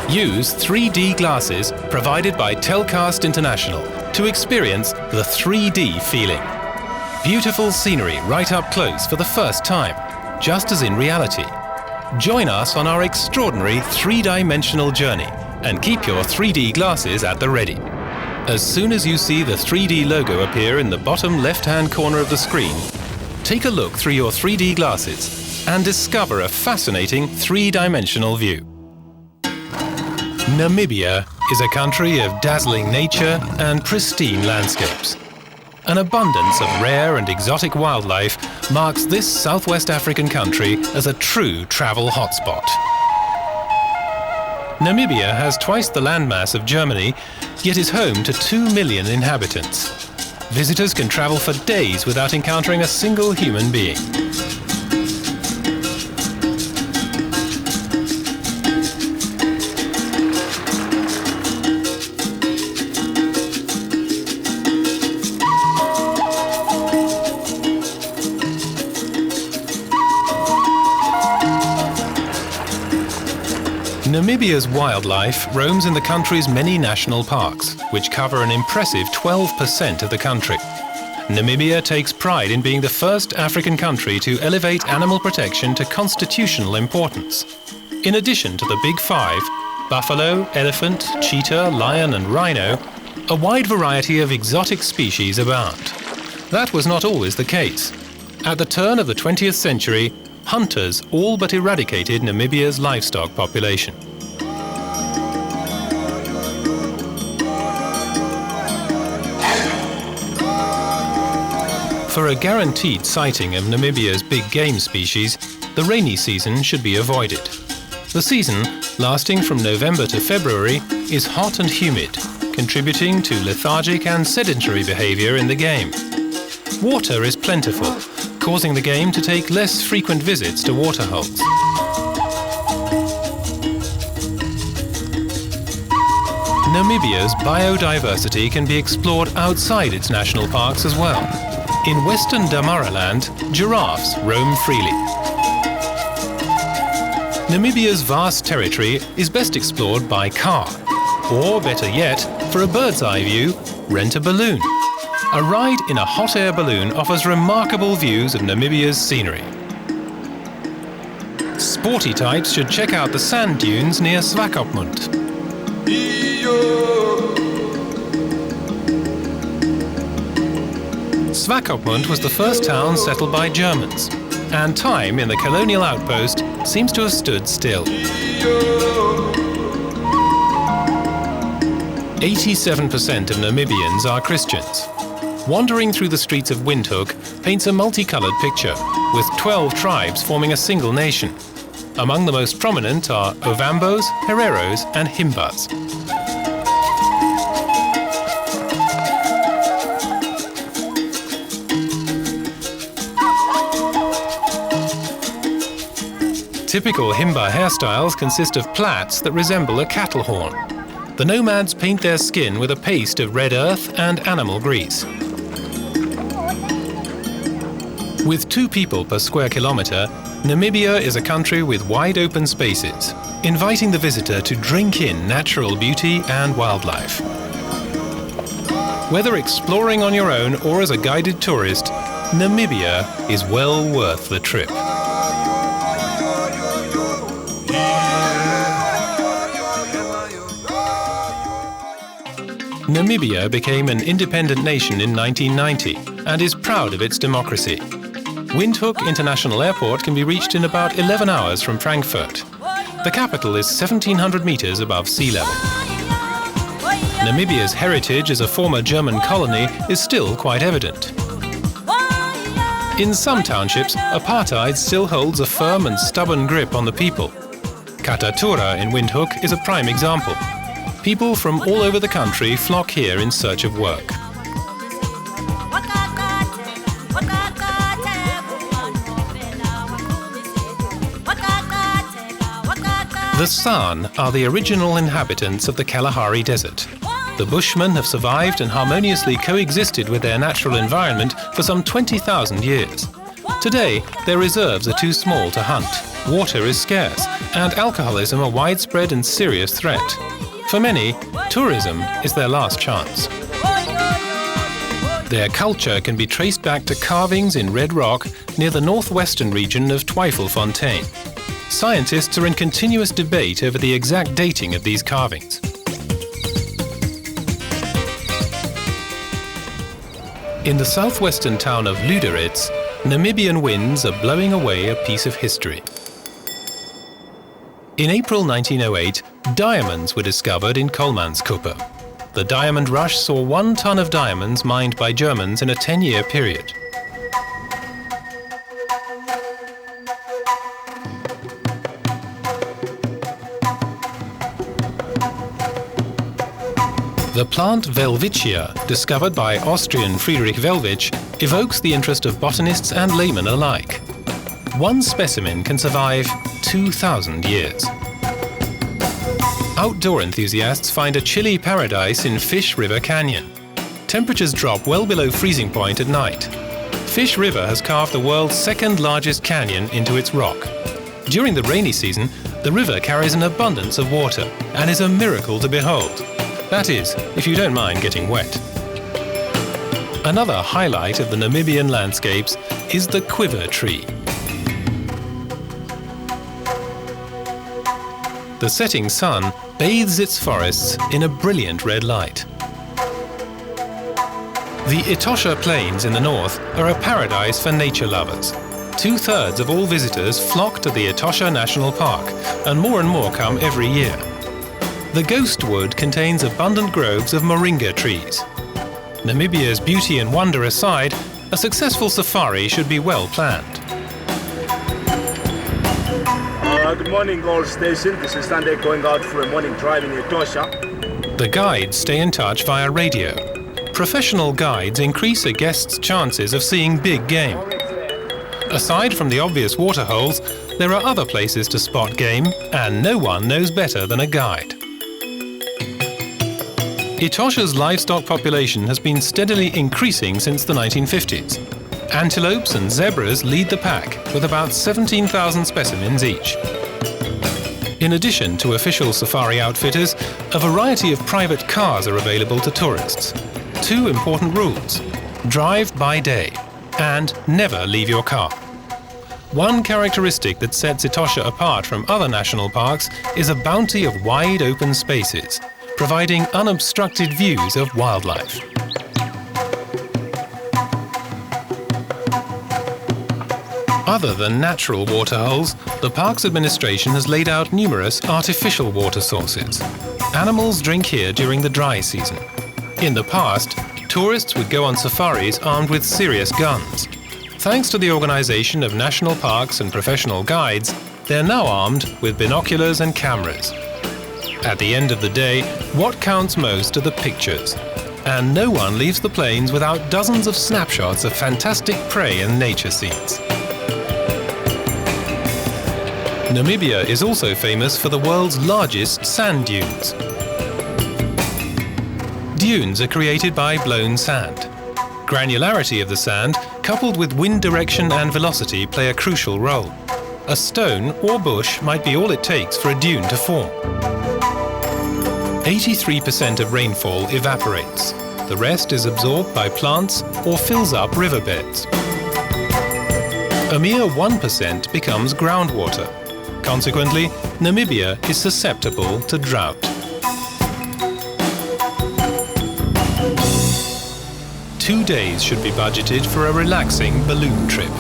Use 3D glasses provided by Telcast International to experience the 3D feeling. Beautiful scenery right up close for the first time, just as in reality. Join us on our extraordinary three-dimensional journey and keep your 3D glasses at the ready. As soon as you see the 3D logo appear in the bottom left-hand corner of the screen, take a look through your 3D glasses and discover a fascinating three-dimensional view. Namibia is a country of dazzling nature and pristine landscapes. An abundance of rare and exotic wildlife marks this Southwest African country as a true travel hotspot. Namibia has twice the landmass of Germany, yet is home to 2 million inhabitants. Visitors can travel for days without encountering a single human being. Namibia's wildlife roams in the country's many national parks, which cover an impressive 12% of the country. Namibia takes pride in being the first African country to elevate animal protection to constitutional importance. In addition to the Big Five, buffalo, elephant, cheetah, lion and rhino, a wide variety of exotic species abound. That was not always the case. At the turn of the 20th century, hunters all but eradicated Namibia's livestock population. For a guaranteed sighting of Namibia's big game species, the rainy season should be avoided. The season, lasting from November to February, is hot and humid, contributing to lethargic and sedentary behavior in the game. Water is plentiful, causing the game to take less frequent visits to waterholes. Namibia's biodiversity can be explored outside its national parks as well. In western Damaraland, giraffes roam freely. Namibia's vast territory is best explored by car, or better yet, for a bird's eye view, rent a balloon. A ride in a hot air balloon offers remarkable views of Namibia's scenery. Sporty types should check out the sand dunes near Swakopmund. Swakopmund was the first town settled by Germans, and time in the colonial outpost seems to have stood still. 87% of Namibians are Christians. Wandering through the streets of Windhoek paints a multicolored picture, with 12 tribes forming a single nation. Among the most prominent are Ovambos, Hereros and Himbas. Typical Himba hairstyles consist of plaits that resemble a cattle horn. The nomads paint their skin with a paste of red earth and animal grease. With 2 people per square kilometre, Namibia is a country with wide open spaces, inviting the visitor to drink in natural beauty and wildlife. Whether exploring on your own or as a guided tourist, Namibia is well worth the trip. Namibia became an independent nation in 1990 and is proud of its democracy. Windhoek International Airport can be reached in about 11 hours from Frankfurt. The capital is 1,700 meters above sea level. Namibia's heritage as a former German colony is still quite evident. In some townships, apartheid still holds a firm and stubborn grip on the people. Katatura in Windhoek is a prime example. People from all over the country flock here in search of work. The San are the original inhabitants of the Kalahari Desert. The Bushmen have survived and harmoniously coexisted with their natural environment for some 20,000 years. Today, their reserves are too small to hunt, water is scarce, and alcoholism a widespread and serious threat. For many, tourism is their last chance. Their culture can be traced back to carvings in red rock near the northwestern region of Twijfelfontein. Scientists are in continuous debate over the exact dating of these carvings. In the southwestern town of Luderitz, Namibian winds are blowing away a piece of history. In April 1908, diamonds were discovered in Koolmanskuppen. The diamond rush saw 1 ton of diamonds mined by Germans in a 10-year period. The plant Welwitschia, discovered by Austrian Friedrich Welwitsch, evokes the interest of botanists and laymen alike. One specimen can survive 2,000 years. Outdoor enthusiasts find a chilly paradise in Fish River Canyon. Temperatures drop well below freezing point at night. Fish River has carved the world's second largest canyon into its rock. During the rainy season, the river carries an abundance of water and is a miracle to behold. That is, if you don't mind getting wet. Another highlight of the Namibian landscapes is the quiver tree. The setting sun bathes its forests in a brilliant red light. The Etosha Plains in the north are a paradise for nature lovers. 2/3 of all visitors flock to the Etosha National Park, and more come every year. The Ghost Wood contains abundant groves of moringa trees. Namibia's beauty and wonder aside, a successful safari should be well planned. Good morning, all station. This is Sunday going out for a morning drive in Etosha. The guides stay in touch via radio. Professional guides increase a guest's chances of seeing big game. Aside from the obvious waterholes, there are other places to spot game, and no one knows better than a guide. Etosha's livestock population has been steadily increasing since the 1950s. Antelopes and zebras lead the pack, with about 17,000 specimens each. In addition to official safari outfitters, a variety of private cars are available to tourists. 2 important rules: drive by day and never leave your car. One characteristic that sets Etosha apart from other national parks is a bounty of wide open spaces, providing unobstructed views of wildlife. Other than natural waterholes, the park's administration has laid out numerous artificial water sources. Animals drink here during the dry season. In the past, tourists would go on safaris armed with serious guns. Thanks to the organization of national parks and professional guides, they're now armed with binoculars and cameras. At the end of the day, what counts most are the pictures. And no one leaves the plains without dozens of snapshots of fantastic prey and nature scenes. Namibia is also famous for the world's largest sand dunes. Dunes are created by blown sand. Granularity of the sand, coupled with wind direction and velocity, play a crucial role. A stone or bush might be all it takes for a dune to form. 83% of rainfall evaporates. The rest is absorbed by plants or fills up riverbeds. A mere 1% becomes groundwater. Consequently, Namibia is susceptible to drought. 2 days should be budgeted for a relaxing balloon trip.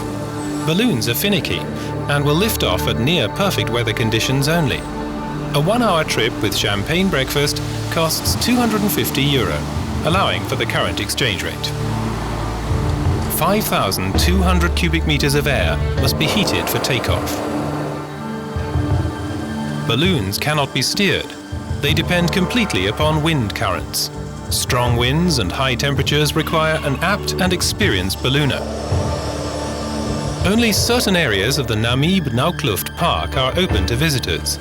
Balloons are finicky and will lift off at near perfect weather conditions only. A 1-hour trip with champagne breakfast costs €250, allowing for the current exchange rate. 5,200 cubic meters of air must be heated for takeoff. Balloons cannot be steered. They depend completely upon wind currents. Strong winds and high temperatures require an apt and experienced ballooner. Only certain areas of the Namib-Naukluft Park are open to visitors.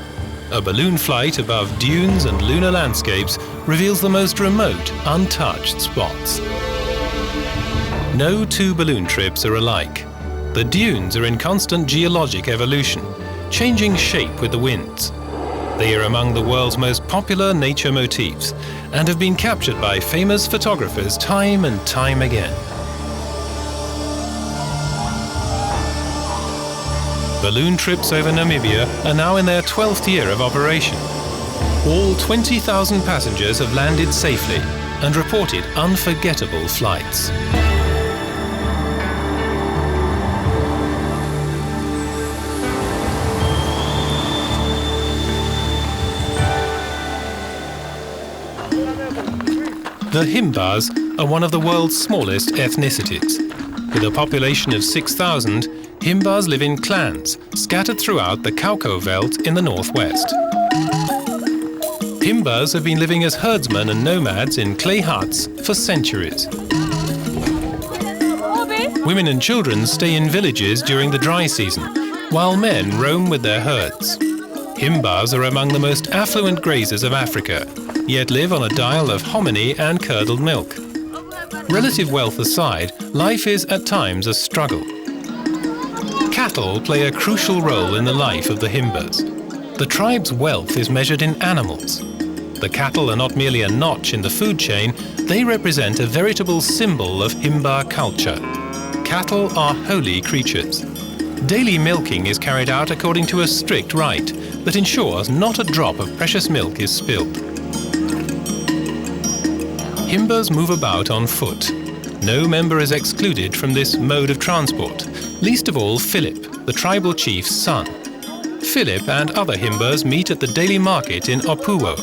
A balloon flight above dunes and lunar landscapes reveals the most remote, untouched spots. No 2 balloon trips are alike. The dunes are in constant geologic evolution, changing shape with the winds. They are among the world's most popular nature motifs and have been captured by famous photographers time and time again. Balloon trips over Namibia are now in their 12th year of operation. All 20,000 passengers have landed safely and reported unforgettable flights. The Himbas are one of the world's smallest ethnicities. With a population of 6,000, Himbas live in clans scattered throughout the Kaukau Veld in the northwest. Himbas have been living as herdsmen and nomads in clay huts for centuries. Women and children stay in villages during the dry season, while men roam with their herds. Himbas are among the most affluent grazers of Africa, yet live on a diet of hominy and curdled milk. Relative wealth aside, life is at times a struggle. Cattle play a crucial role in the life of the Himbas. The tribe's wealth is measured in animals. The cattle are not merely a notch in the food chain, they represent a veritable symbol of Himba culture. Cattle are holy creatures. Daily milking is carried out according to a strict rite that ensures not a drop of precious milk is spilled. Himbas move about on foot. No member is excluded from this mode of transport, least of all Philip, the tribal chief's son. Philip and other Himbas meet at the daily market in Opuwo.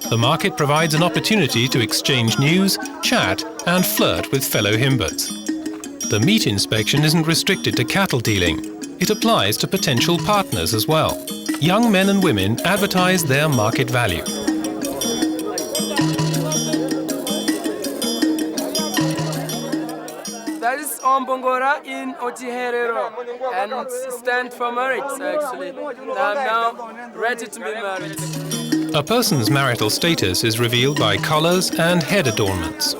The market provides an opportunity to exchange news, chat and flirt with fellow Himbas. The meat inspection isn't restricted to cattle dealing. It applies to potential partners as well. Young men and women advertise their market value. That is Ombongora in Otiherero, and it stands for marriage actually. I'm now ready to be married. A person's marital status is revealed by collars and head adornments.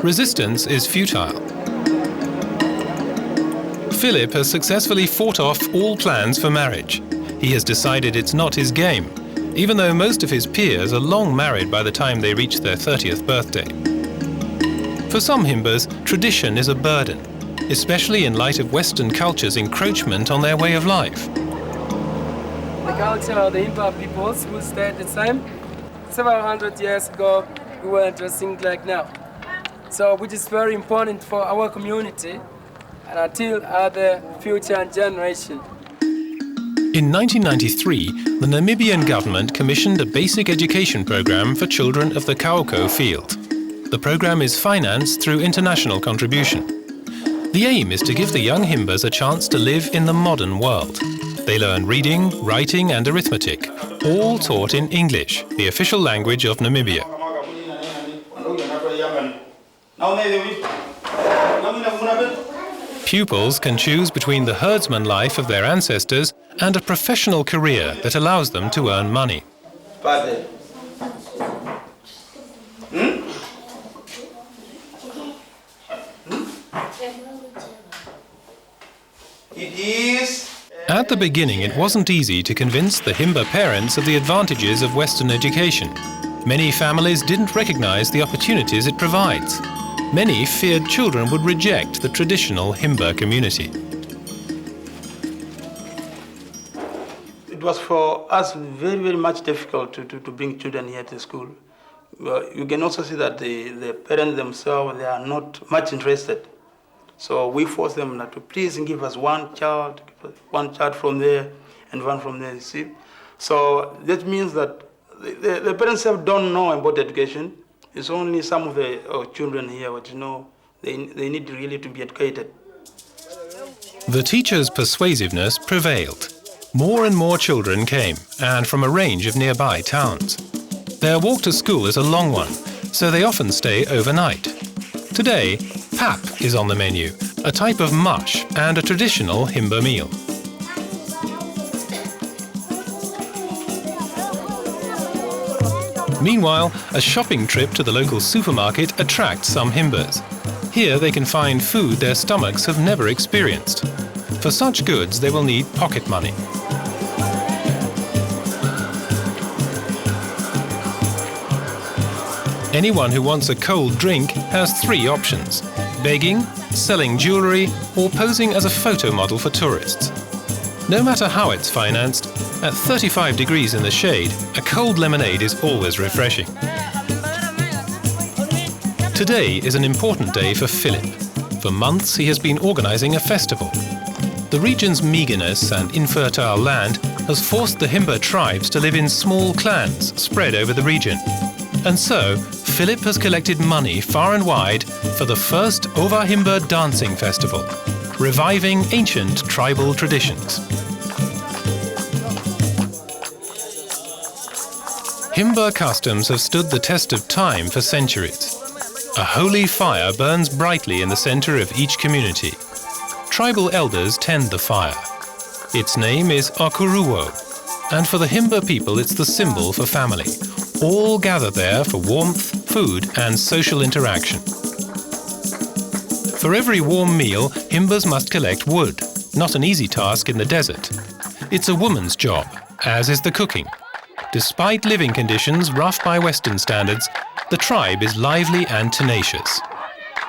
Resistance is futile. Philip has successfully fought off all plans for marriage. He has decided it's not his game, even though most of his peers are long married by the time they reach their 30th birthday. For some Himbas, tradition is a burden, especially in light of Western culture's encroachment on their way of life. The culture of the Himba peoples who stayed the same. Several hundred years ago, we weren't dressing like now. So, which is very important for our community and until the future generation. In 1993, the Namibian government commissioned a basic education program for children of the Kaukau field. The program is financed through international contribution. The aim is to give the young Himbas a chance to live in the modern world. They learn reading, writing and arithmetic, all taught in English, the official language of Namibia. Pupils can choose between the herdsman life of their ancestors and a professional career that allows them to earn money. At the beginning, it wasn't easy to convince the Himba parents of the advantages of Western education. Many families didn't recognize the opportunities it provides. Many feared children would reject the traditional Himba community. It was for us very, very much difficult to bring children here to school. You can also see that the parents themselves, they are not much interested. So we force them to please give us one child from there and one from there, you see. So that means that the parents don't know about education. It's only some of the children here which know they need really to be educated. The teacher's persuasiveness prevailed. More and more children came, and from a range of nearby towns. Their walk to school is a long one, so they often stay overnight. Today, pap is on the menu, a type of mush and a traditional Himba meal. Meanwhile, a shopping trip to the local supermarket attracts some Himbas. Here they can find food their stomachs have never experienced. For such goods, they will need pocket money. Anyone who wants a cold drink has 3 options: begging, selling jewellery, or posing as a photo model for tourists. No matter how it's financed, at 35 degrees in the shade, a cold lemonade is always refreshing. Today is an important day for Philip. For months he has been organising a festival. The region's meagreness and infertile land has forced the Himba tribes to live in small clans spread over the region. And so, Philip has collected money far and wide for the first Ova Himba dancing festival, reviving ancient tribal traditions. Himba customs have stood the test of time for centuries. A holy fire burns brightly in the centre of each community. Tribal elders tend the fire. Its name is Akuruwo, and for the Himba people it's the symbol for family. All gather there for warmth, food and social interaction. For every warm meal, Himbas must collect wood, not an easy task in the desert. It's a woman's job, as is the cooking. Despite living conditions rough by Western standards, the tribe is lively and tenacious.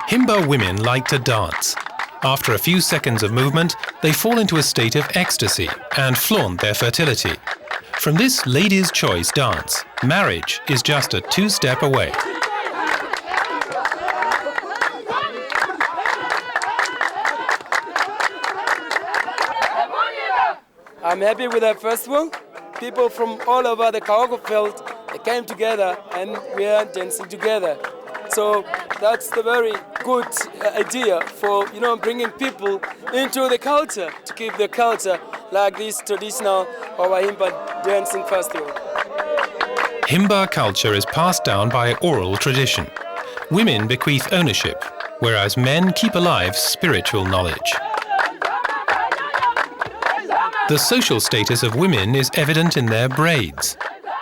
Himba women like to dance. After a few seconds of movement, they fall into a state of ecstasy and flaunt their fertility. From this ladies' choice dance, marriage is just a 2-step away. I'm happy with the first one. People from all over the Kaoko field, they came together and we are dancing together. So that's the very good idea for, bringing people into the culture, to keep the culture like this traditional Ova Himba dancing festival. Himba culture is passed down by oral tradition. Women bequeath ownership, whereas men keep alive spiritual knowledge. The social status of women is evident in their braids.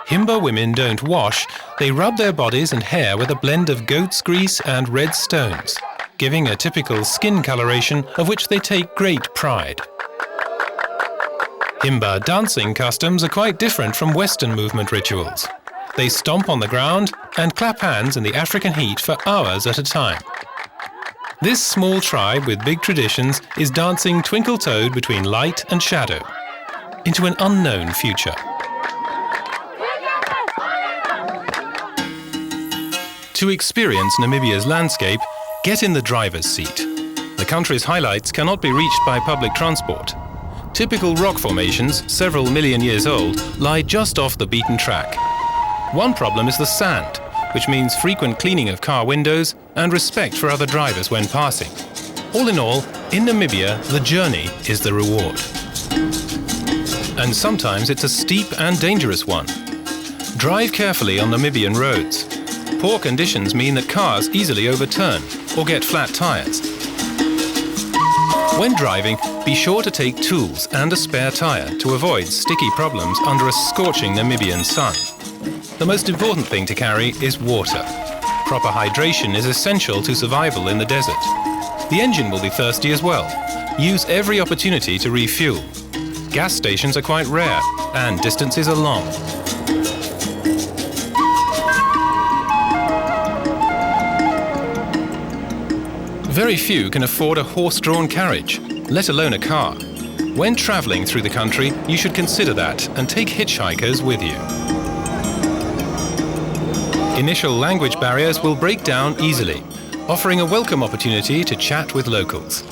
Himba women don't wash, they rub their bodies and hair with a blend of goat's grease and red stones, giving a typical skin coloration of which they take great pride. Himba dancing customs are quite different from Western movement rituals. They stomp on the ground and clap hands in the African heat for hours at a time. This small tribe with big traditions is dancing twinkle-toed between light and shadow, into an unknown future. To experience Namibia's landscape, get in the driver's seat. The country's highlights cannot be reached by public transport. Typical rock formations, several million years old, lie just off the beaten track. One problem is the sand, which means frequent cleaning of car windows and respect for other drivers when passing. All in all, in Namibia, the journey is the reward. And sometimes it's a steep and dangerous one. Drive carefully on Namibian roads. Poor conditions mean that cars easily overturn or get flat tires. When driving, be sure to take tools and a spare tire to avoid sticky problems under a scorching Namibian sun. The most important thing to carry is water. Proper hydration is essential to survival in the desert. The engine will be thirsty as well. Use every opportunity to refuel. Gas stations are quite rare and distances are long. Very few can afford a horse-drawn carriage, let alone a car. When travelling through the country, you should consider that and take hitchhikers with you. Initial language barriers will break down easily, offering a welcome opportunity to chat with locals.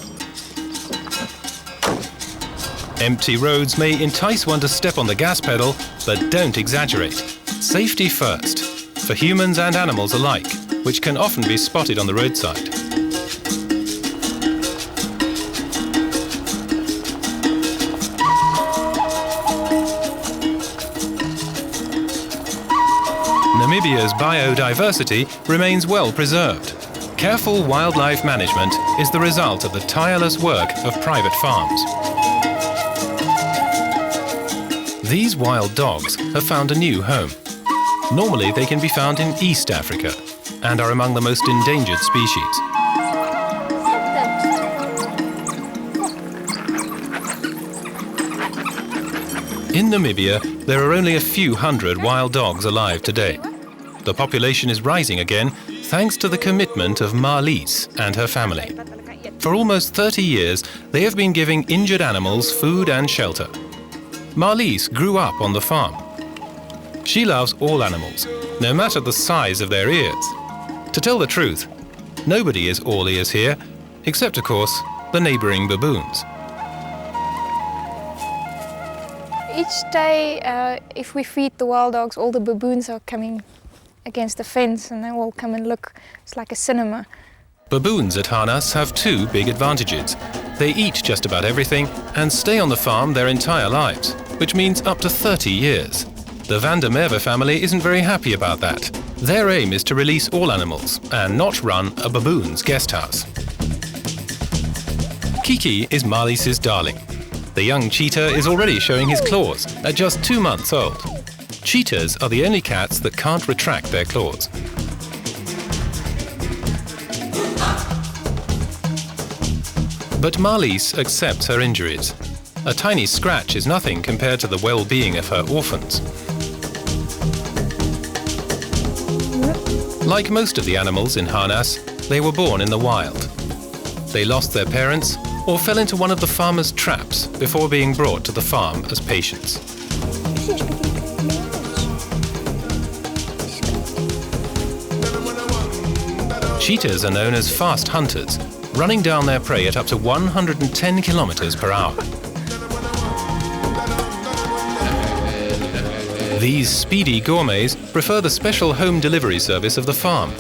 Empty roads may entice one to step on the gas pedal, but don't exaggerate. Safety first, for humans and animals alike, which can often be spotted on the roadside. Namibia's biodiversity remains well preserved. Careful wildlife management is the result of the tireless work of private farms. These wild dogs have found a new home. Normally they can be found in East Africa and are among the most endangered species. In Namibia, there are only a few hundred wild dogs alive today. The population is rising again thanks to the commitment of Marlies and her family. For almost 30 years, they have been giving injured animals food and shelter. Marlies grew up on the farm. She loves all animals, no matter the size of their ears. To tell the truth, nobody is all ears here, except, of course, the neighboring baboons. Each day, if we feed the wild dogs, all the baboons are coming against the fence and they all come and look. It's like a cinema. Baboons at Harnas have two big advantages. They eat just about everything and stay on the farm their entire lives, which means up to 30 years. The Van der Merwe family isn't very happy about that. Their aim is to release all animals and not run a baboon's guest house. Kiki is Marlies' darling. The young cheetah is already showing his claws at just 2 months old. Cheetahs are the only cats that can't retract their claws. But Marlies accepts her injuries. A tiny scratch is nothing compared to the well-being of her orphans. Like most of the animals in Harnas, they were born in the wild. They lost their parents or fell into one of the farmer's traps before being brought to the farm as patients. Cheetahs are known as fast hunters, running down their prey at up to 110 kilometers per hour. These speedy gourmets prefer the special home delivery service of the farm.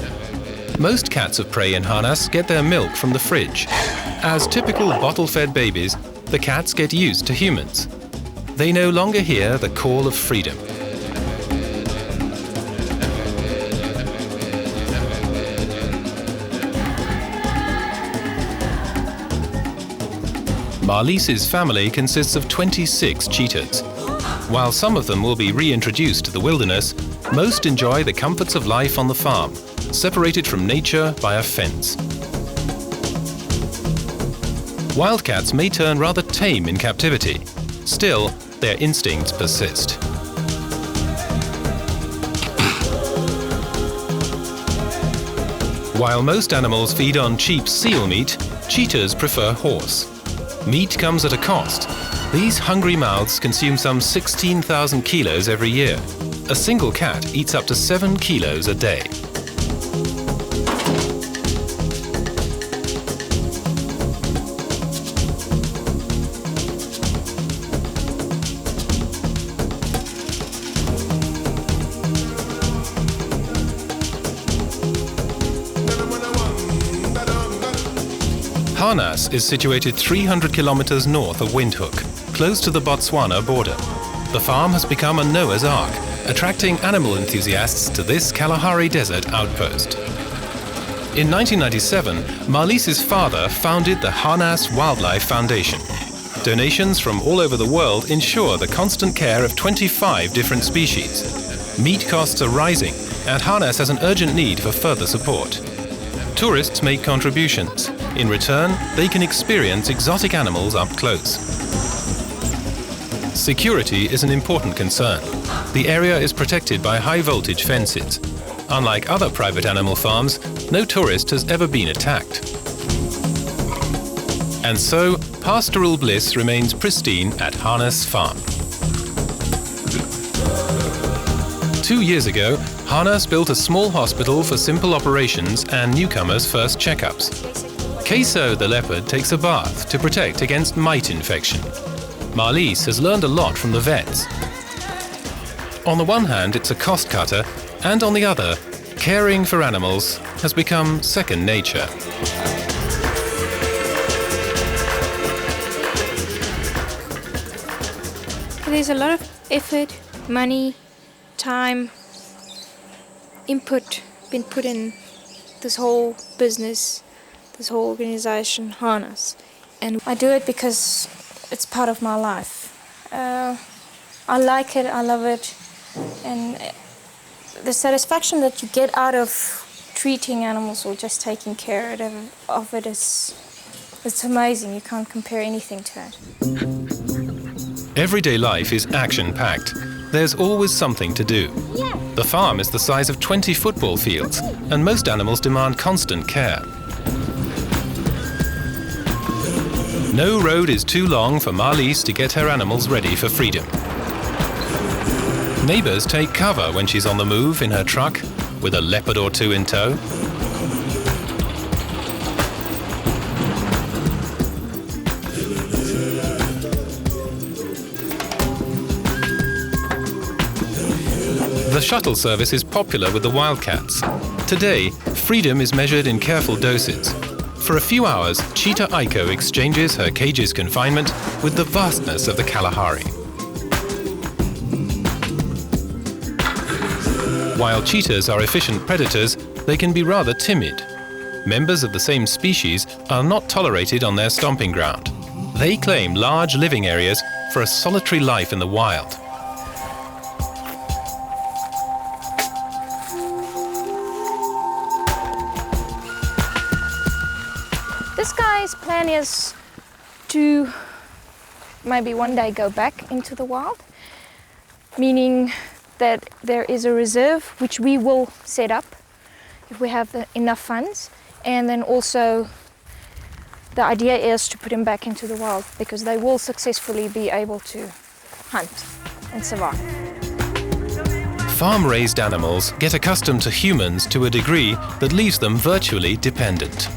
Most cats of prey in Harnas get their milk from the fridge. As typical bottle-fed babies, the cats get used to humans. They no longer hear the call of freedom. Marlies' family consists of 26 cheetahs. While some of them will be reintroduced to the wilderness, most enjoy the comforts of life on the farm, separated from nature by a fence. Wildcats may turn rather tame in captivity. Still, their instincts persist. While most animals feed on cheap seal meat, cheetahs prefer horse. Meat comes at a cost. These hungry mouths consume some 16,000 kilos every year. A single cat eats up to 7 kilos a day. Harnas is situated 300 kilometers north of Windhoek, close to the Botswana border. The farm has become a Noah's Ark, attracting animal enthusiasts to this Kalahari Desert outpost. In 1997, Marlies' father founded the Harnas Wildlife Foundation. Donations from all over the world ensure the constant care of 25 different species. Meat costs are rising, and Harnas has an urgent need for further support. Tourists make contributions. In return, they can experience exotic animals up close. Security is an important concern. The area is protected by high-voltage fences. Unlike other private animal farms, no tourist has ever been attacked. And so, pastoral bliss remains pristine at Harnas Farm. 2 years ago, Harnas built a small hospital for simple operations and newcomers' first checkups. Queso the leopard takes a bath to protect against mite infection. Marlies has learned a lot from the vets. On the one hand, it's a cost cutter, and on the other, caring for animals has become second nature. There's a lot of effort, money, time, input been put in this whole business, this whole organization, Harnas. And I do it because it's part of my life. I like it, I love it, and the satisfaction that you get out of treating animals or just taking care of it is, it's amazing. You can't compare anything to it. Everyday life is action-packed. There's always something to do. The farm is the size of 20 football fields, and most animals demand constant care. No road is too long for Marlies to get her animals ready for freedom. Neighbors take cover when she's on the move in her truck, with a leopard or two in tow. The shuttle service is popular with the wildcats. Today, freedom is measured in careful doses. For a few hours, Cheetah Aiko exchanges her cage's confinement with the vastness of the Kalahari. While cheetahs are efficient predators, they can be rather timid. Members of the same species are not tolerated on their stomping ground. They claim large living areas for a solitary life in the wild. This guy's plan is to maybe one day go back into the wild, meaning that there is a reserve which we will set up if we have enough funds, and then also the idea is to put him back into the wild because they will successfully be able to hunt and survive. Farm-raised animals get accustomed to humans to a degree that leaves them virtually dependent.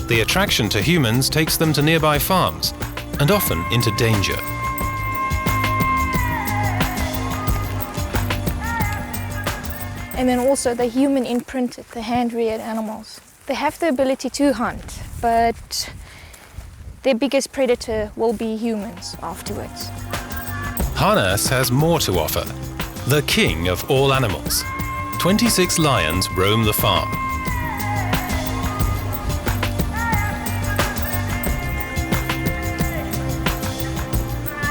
The attraction to humans takes them to nearby farms, and often into danger. And then also the human imprinted, the hand-reared animals. They have the ability to hunt, but their biggest predator will be humans afterwards. Harnas has more to offer. The king of all animals. 26 lions roam the farm.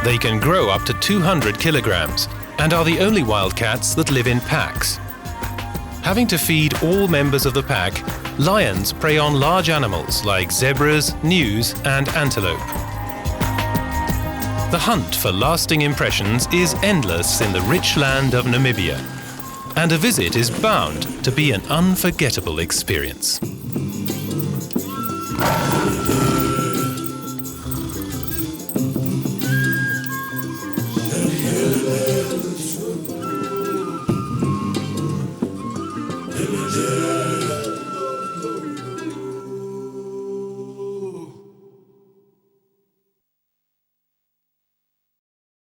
They can grow up to 200 kilograms and are the only wildcats that live in packs. Having to feed all members of the pack, lions prey on large animals like zebras, gnus, and antelope. The hunt for lasting impressions is endless in the rich land of Namibia, and a visit is bound to be an unforgettable experience.